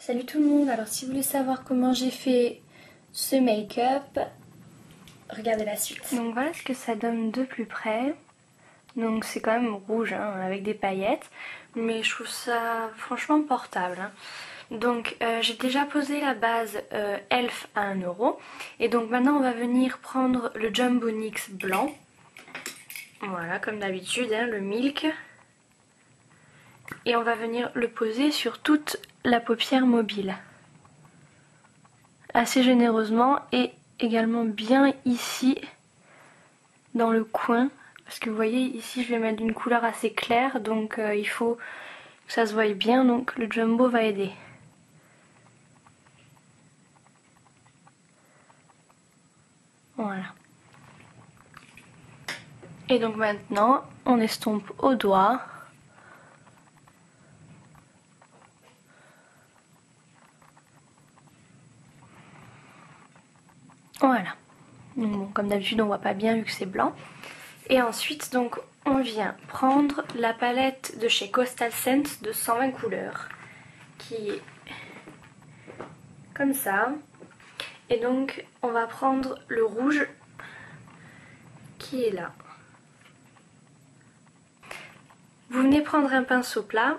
Salut tout le monde, alors si vous voulez savoir comment j'ai fait ce make-up, regardez la suite. Donc voilà ce que ça donne de plus près. Donc c'est quand même rouge hein, avec des paillettes, mais je trouve ça franchement portable. Hein. Donc j'ai déjà posé la base Elf à 1 €. Et donc maintenant on va venir prendre le Jumbo NYX blanc. Voilà comme d'habitude, hein, le Milk. Et on va venir le poser sur toute la paupière mobile. Assez généreusement et également bien ici dans le coin. Parce que vous voyez ici je vais mettre une couleur assez claire donc il faut que ça se voie bien, donc le Jumbo va aider. Voilà. Et donc maintenant on estompe au doigt. Voilà. Donc bon, comme d'habitude on voit pas bien vu que c'est blanc. Et ensuite donc on vient prendre la palette de chez Coastal Scent de 120 couleurs qui est comme ça. Et donc on va prendre le rouge qui est là. Vous venez prendre un pinceau plat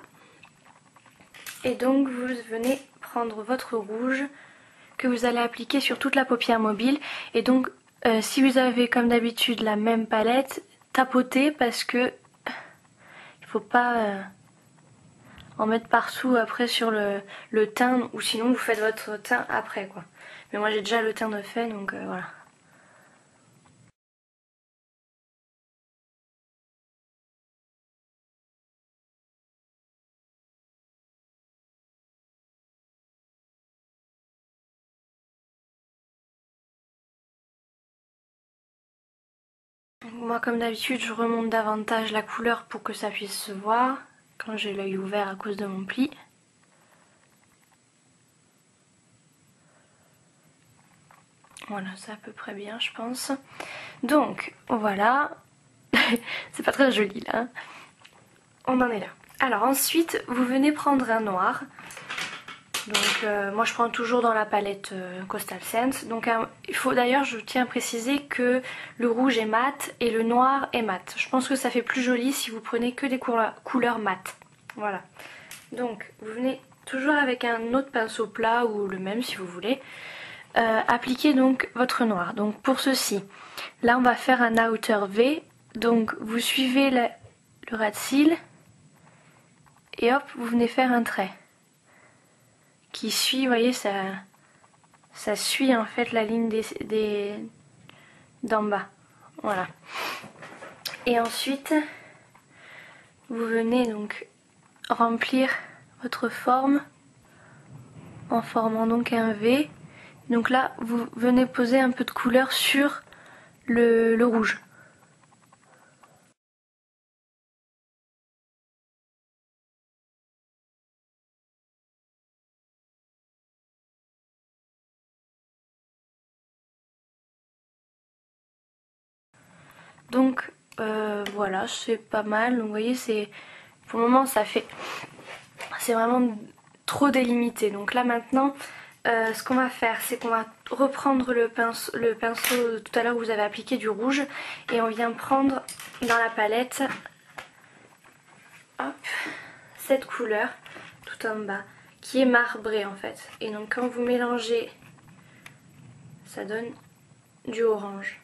et donc vous venez prendre votre rouge que vous allez appliquer sur toute la paupière mobile. Et donc si vous avez comme d'habitude la même palette, tapotez parce que il faut pas en mettre partout après sur le teint, ou sinon vous faites votre teint après quoi. Mais moi j'ai déjà le teint de fait donc voilà. Moi comme d'habitude je remonte davantage la couleur pour que ça puisse se voir quand j'ai l'œil ouvert à cause de mon pli. Voilà, c'est à peu près bien je pense. Donc voilà, c'est pas très joli là. Hein. On en est là. Alors ensuite vous venez prendre un noir. Donc moi je prends toujours dans la palette Coastal Scent. Donc il faut d'ailleurs, je tiens à préciser que le rouge est mat et le noir est mat. Je pense que ça fait plus joli si vous prenez que des couleurs mat. Voilà. Donc vous venez toujours avec un autre pinceau plat ou le même si vous voulez. Appliquez donc votre noir. Donc pour ceci, là on va faire un outer V. Donc vous suivez le ras de cils et hop vous venez faire un trait qui suit, vous voyez, ça suit en fait la ligne d'en bas. Voilà. Et ensuite, vous venez donc remplir votre forme en formant donc un V. Donc là, vous venez poser un peu de couleur sur le rouge. Donc voilà, c'est pas mal. Donc vous voyez, c'est pour le moment ça fait, c'est vraiment trop délimité. Donc là maintenant, ce qu'on va faire, c'est qu'on va reprendre le pinceau tout à l'heure où vous avez appliqué du rouge et on vient prendre dans la palette, hop, cette couleur tout en bas qui est marbrée en fait. Et donc quand vous mélangez, ça donne du orange.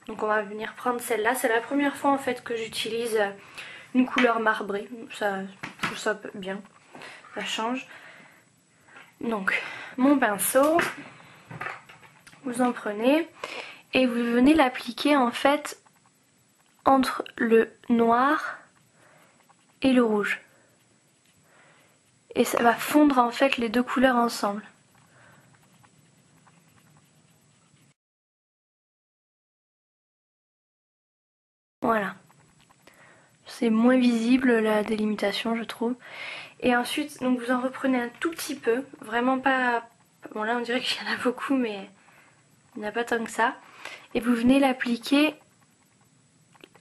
Donc on va venir prendre celle-là. C'est la première fois en fait que j'utilise une couleur marbrée. Ça, je trouve ça bien. Ça change. Donc mon pinceau, vous en prenez et vous venez l'appliquer en fait entre le noir et le rouge. Et ça va fondre en fait les deux couleurs ensemble. Voilà. C'est moins visible la délimitation je trouve. Et ensuite donc vous en reprenez un tout petit peu, vraiment pas... Bon là on dirait qu'il y en a beaucoup mais il n'y en a pas tant que ça. Et vous venez l'appliquer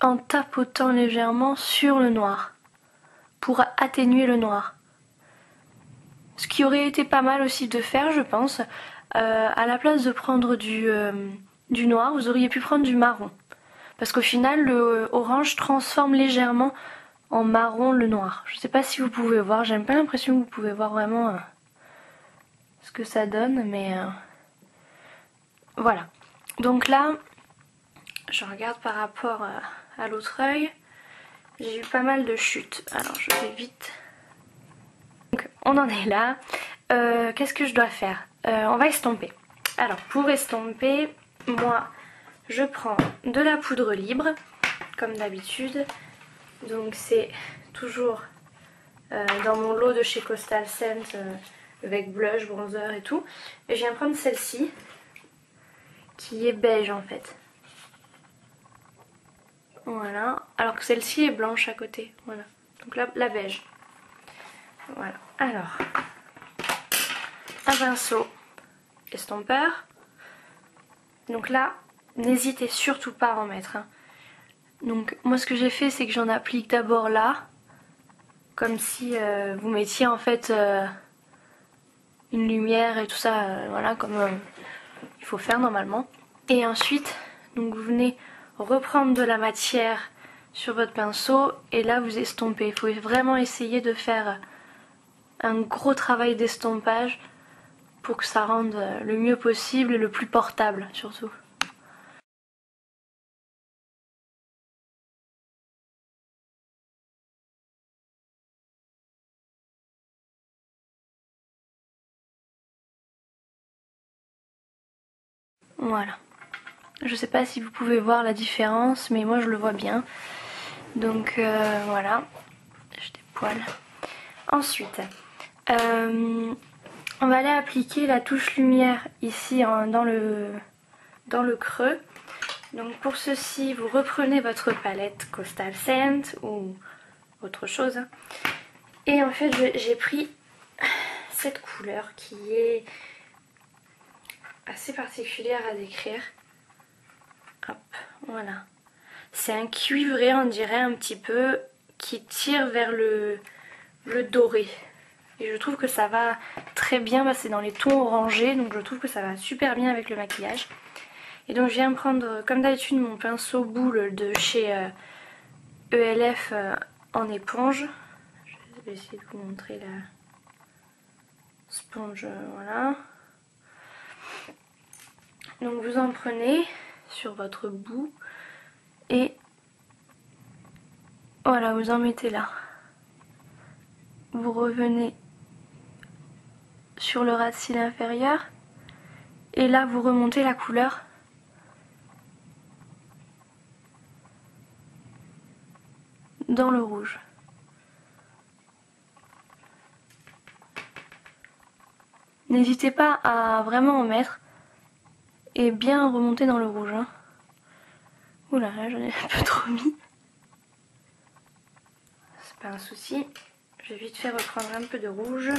en tapotant légèrement sur le noir pour atténuer le noir. Ce qui aurait été pas mal aussi de faire, je pense, à la place de prendre du noir, vous auriez pu prendre du marron. Parce qu'au final, le orange transforme légèrement en marron le noir. Je sais pas si vous pouvez voir, j'ai pas l'impression que vous pouvez voir vraiment ce que ça donne, mais voilà. Donc là, je regarde par rapport à l'autre œil, j'ai eu pas mal de chutes. Alors je vais vite. Donc on en est là. Qu'est-ce que je dois faire? On va estomper. Alors pour estomper, moi je prends de la poudre libre, comme d'habitude. Donc c'est toujours dans mon lot de chez Coastal Scent avec blush, bronzer et tout. Et je viens prendre celle-ci qui est beige en fait. Voilà, alors que celle-ci est blanche à côté. Voilà, donc la beige. Voilà, alors un pinceau estompeur. Donc là, n'hésitez surtout pas à en mettre. Hein. Donc moi ce que j'ai fait, c'est que j'en applique d'abord là, comme si vous mettiez en fait une lumière et tout ça, voilà, comme il faut faire normalement. Et ensuite, donc vous venez reprendre de la matière sur votre pinceau et là vous estompez. Il faut vraiment essayer de faire un gros travail d'estompage pour que ça rende le mieux possible et le plus portable surtout. Voilà. Je sais pas si vous pouvez voir la différence, mais moi je le vois bien. Donc voilà, j'ai des poils. Ensuite, on va aller appliquer la touche lumière ici dans le creux. Donc pour ceci, vous reprenez votre palette Coastal Scent ou autre chose. Hein. Et en fait, j'ai pris cette couleur qui est assez particulière à décrire. Hop, voilà. C'est un cuivré, on dirait un petit peu, qui tire vers le doré. Et je trouve que ça va très bien, bah, c'est dans les tons orangés, donc je trouve que ça va super bien avec le maquillage. Et donc je viens prendre, comme d'habitude, mon pinceau boule de chez ELF en éponge. Je vais essayer de vous montrer la sponge, voilà. Donc vous en prenez sur votre bout et voilà, vous en mettez là. Vous revenez sur le ras de cils inférieur et là vous remontez la couleur dans le rouge. N'hésitez pas à vraiment en mettre et bien remonter dans le rouge. Hein. Oula, là j'en ai un peu trop mis. C'est pas un souci. Je vais vite fait reprendre un peu de rouge.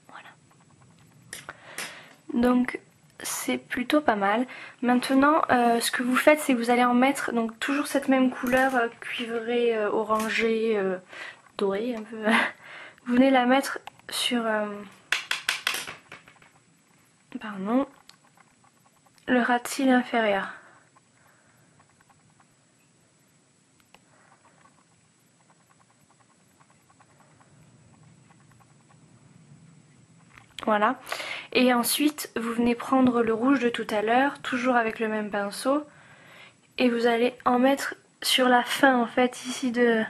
Voilà. Donc c'est plutôt pas mal. Maintenant ce que vous faites, c'est que vous allez en mettre donc toujours cette même couleur cuivrée, orangée, dorée un peu. Vous venez la mettre sur pardon, le ras de cils inférieur. Voilà. Et ensuite, vous venez prendre le rouge de tout à l'heure, toujours avec le même pinceau. Et vous allez en mettre sur la fin, en fait, ici de...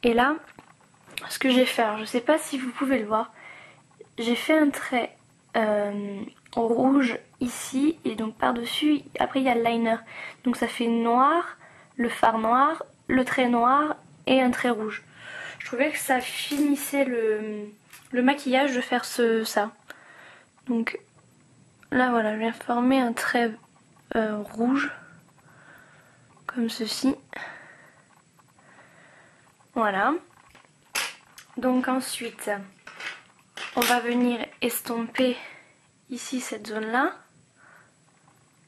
Et là, ce que j'ai fait, alors je sais pas si vous pouvez le voir, j'ai fait un trait rouge ici et donc par-dessus, après il y a le liner. Donc ça fait noir, le fard noir, le trait noir et un trait rouge. Je trouvais que ça finissait le maquillage de faire ça. Donc là voilà, je viens former un trait rouge comme ceci. Voilà. Donc ensuite, on va venir estomper ici cette zone là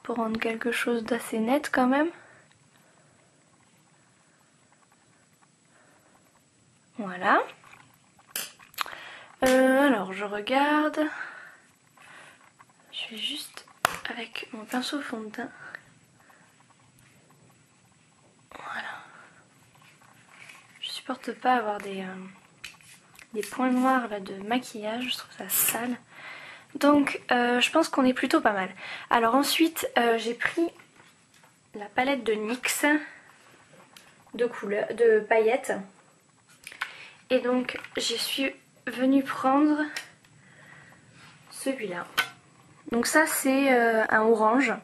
pour rendre quelque chose d'assez net quand même. Voilà. Alors je regarde. Je vais juste avec mon pinceau fond de teint. Voilà. Je supporte pas avoir des points noirs là de maquillage, je trouve ça sale. Donc je pense qu'on est plutôt pas mal. Alors ensuite j'ai pris la palette de NYX de paillettes. Et donc j'y suis venue prendre celui-là. Donc ça c'est un orange.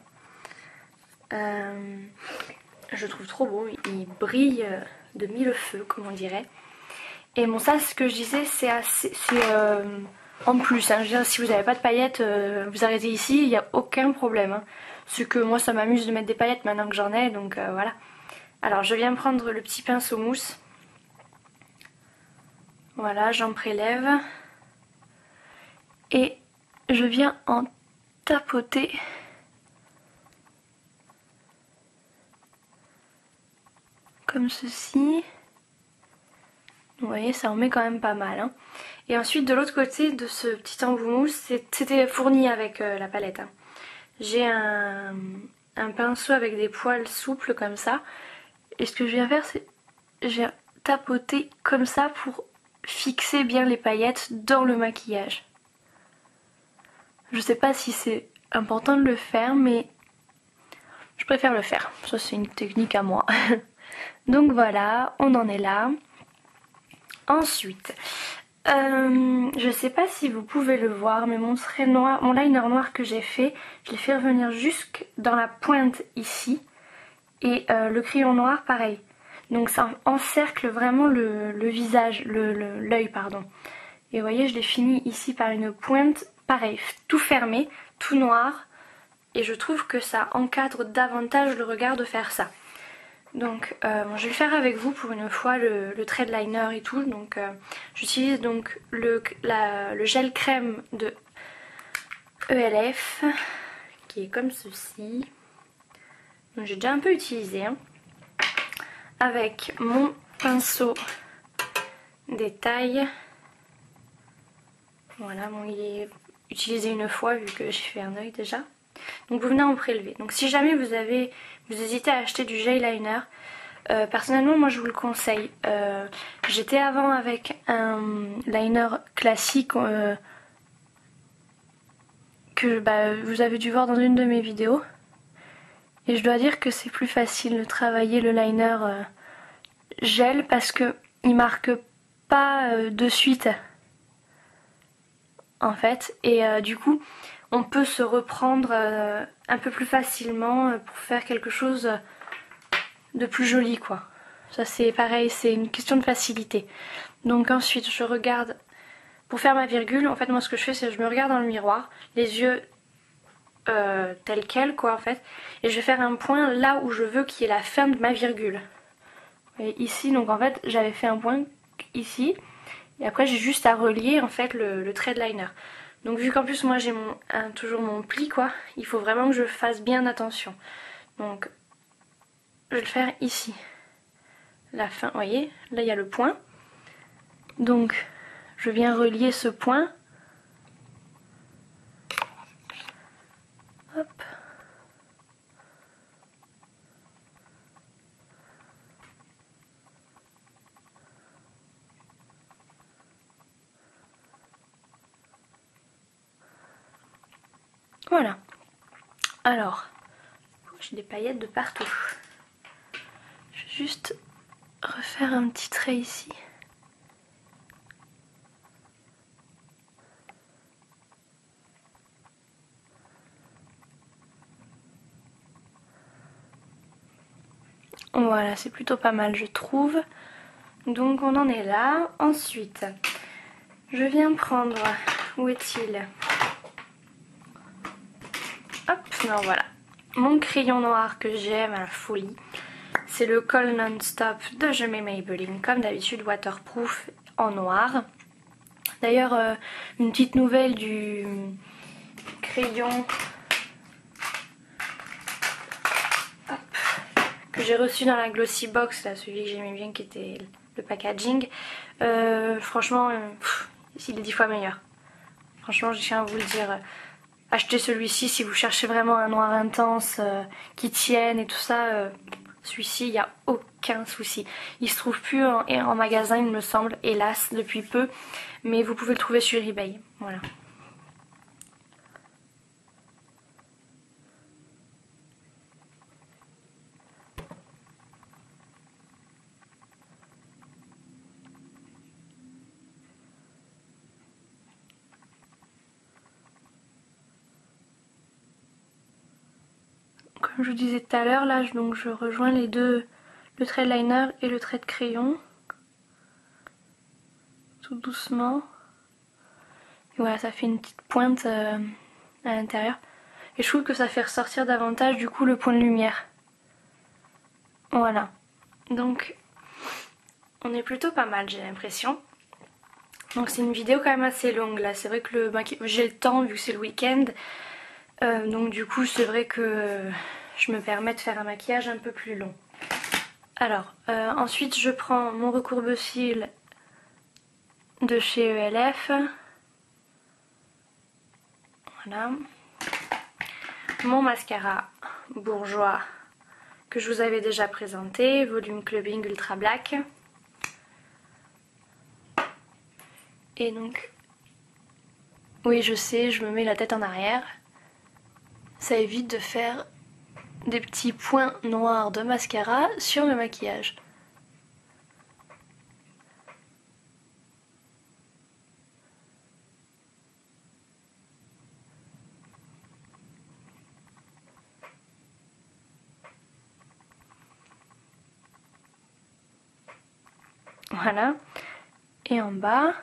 Je trouve trop beau, il brille de mille feux comme on dirait. Et bon ça ce que je disais c'est en plus, hein. Je veux dire, si vous n'avez pas de paillettes, vous arrêtez ici, il n'y a aucun problème. Hein. C'est que moi ça m'amuse de mettre des paillettes maintenant que j'en ai, donc voilà. Alors je viens prendre le petit pinceau mousse. Voilà, j'en prélève. Et je viens en tapoter. Comme ceci. Vous voyez, ça en met quand même pas mal. Hein. Et ensuite, de l'autre côté de ce petit embout mousse, c'était fourni avec la palette. Hein. J'ai un pinceau avec des poils souples comme ça. Et ce que je viens faire, c'est je viens tapoter comme ça pour fixer bien les paillettes dans le maquillage. Je sais pas si c'est important de le faire, mais je préfère le faire. Ça, c'est une technique à moi. Donc voilà, on en est là. Ensuite, je sais pas si vous pouvez le voir, mais mon liner noir que j'ai fait, je l'ai fait revenir jusque dans la pointe ici. Et le crayon noir, pareil. Donc ça encercle vraiment le visage, l'œil pardon. Et vous voyez, je l'ai fini ici par une pointe, pareil, tout fermé, tout noir. Et je trouve que ça encadre davantage le regard de faire ça. Donc bon, je vais le faire avec vous pour une fois le trait de liner et tout. Donc j'utilise donc le gel crème de ELF qui est comme ceci. Donc j'ai déjà un peu utilisé. Hein. Avec mon pinceau détail. Voilà, bon, il est utilisé une fois vu que j'ai fait un œil déjà. Donc vous venez en prélever. Donc si jamais vous hésitez à acheter du gel liner, personnellement moi je vous le conseille. J'étais avant avec un liner classique que vous avez dû voir dans une de mes vidéos. Et je dois dire que c'est plus facile de travailler le liner gel parce que il marque pas de suite en fait. Et du coup on peut se reprendre un peu plus facilement pour faire quelque chose de plus joli quoi. Ça c'est pareil, c'est une question de facilité. Donc ensuite je regarde, pour faire ma virgule, en fait moi ce que je fais c'est que je me regarde dans le miroir, les yeux tels quels quoi en fait, et je vais faire un point là où je veux qu'il y ait la fin de ma virgule. Et ici donc en fait j'avais fait un point ici, et après j'ai juste à relier en fait le trait de liner. Donc vu qu'en plus moi j'ai toujours mon pli quoi, il faut vraiment que je fasse bien attention. Donc je vais le faire ici. La fin, vous voyez, là il y a le point. Donc je viens relier ce point. Hop. Voilà. Alors, j'ai des paillettes de partout. Je vais juste refaire un petit trait ici. Voilà, c'est plutôt pas mal je trouve. Donc on en est là. Ensuite, je viens prendre, où est-il? Hop, non voilà. Mon crayon noir que j'aime à la folie. C'est le Kohl Non-Stop de Je mets Maybelline, comme d'habitude waterproof en noir. D'ailleurs, une petite nouvelle du crayon que j'ai reçu dans la Glossy Box, là, celui que j'aimais bien qui était le packaging. Franchement, il est 10 fois meilleur. Franchement, je tiens à vous le dire. Achetez celui-ci si vous cherchez vraiment un noir intense qui tienne et tout ça. Celui-ci, il n'y a aucun souci. Il se trouve plus en magasin, il me semble, hélas, depuis peu. Mais vous pouvez le trouver sur eBay. Voilà. Comme je vous disais tout à l'heure, là, donc je rejoins les deux, le trait de liner et le trait de crayon. Tout doucement. Et voilà, ça fait une petite pointe à l'intérieur. Et je trouve que ça fait ressortir davantage du coup le point de lumière. Voilà. Donc, on est plutôt pas mal, j'ai l'impression. Donc c'est une vidéo quand même assez longue là. C'est vrai que j'ai le temps vu que c'est le week-end. Donc du coup c'est vrai que je me permets de faire un maquillage un peu plus long. Alors ensuite je prends mon recourbe-cils de chez ELF. Voilà. Mon mascara Bourjois que je vous avais déjà présenté, volume clubbing ultra black. Et donc, oui je sais, je me mets la tête en arrière. Ça évite de faire des petits points noirs de mascara sur le maquillage. Voilà. Et en bas,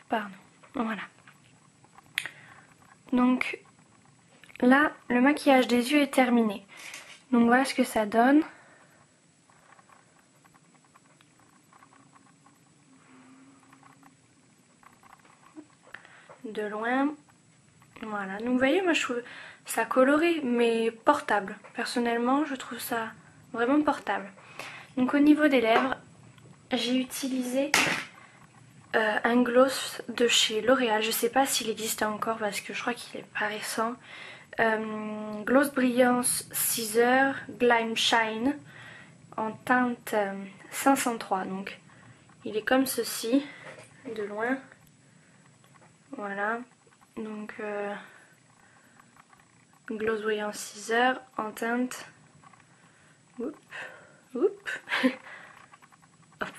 pardon, voilà. Donc là, le maquillage des yeux est terminé. Donc voilà ce que ça donne. De loin. Voilà, donc vous voyez, moi je trouve ça coloré mais portable. Personnellement, je trouve ça vraiment portable. Donc au niveau des lèvres, j'ai utilisé un gloss de chez L'Oréal. Je sais pas s'il existe encore parce que je crois qu'il est pas récent. Gloss Brilliance Scissor Glam Shine en teinte 503. Donc il est comme ceci, de loin. Voilà. Donc Gloss Brilliance Scissor en teinte. Oups. Oups.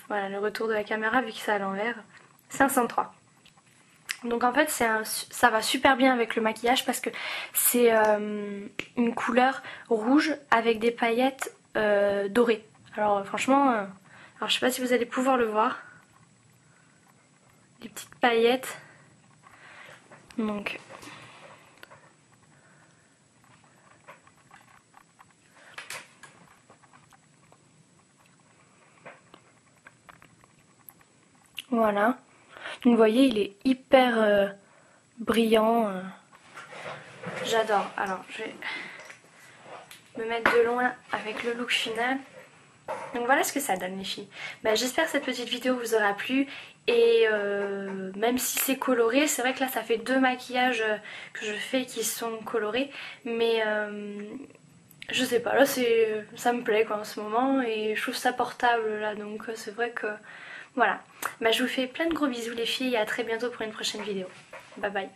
Voilà le retour de la caméra vu que c'est à l'envers. 503. Donc en fait ça va super bien avec le maquillage parce que c'est une couleur rouge avec des paillettes dorées. Alors franchement, alors je sais pas si vous allez pouvoir le voir. Des petites paillettes. Donc voilà. Donc vous voyez, il est hyper brillant. J'adore. Alors je vais me mettre de loin avec le look final. Donc voilà ce que ça donne les filles. J'espère que cette petite vidéo vous aura plu. Et même si c'est coloré, c'est vrai que là ça fait 2 maquillages que je fais qui sont colorés. Mais je sais pas, là ça me plaît quoi en ce moment. Et je trouve ça portable là, donc c'est vrai que... Voilà. Je vous fais plein de gros bisous les filles et à très bientôt pour une prochaine vidéo. Bye bye.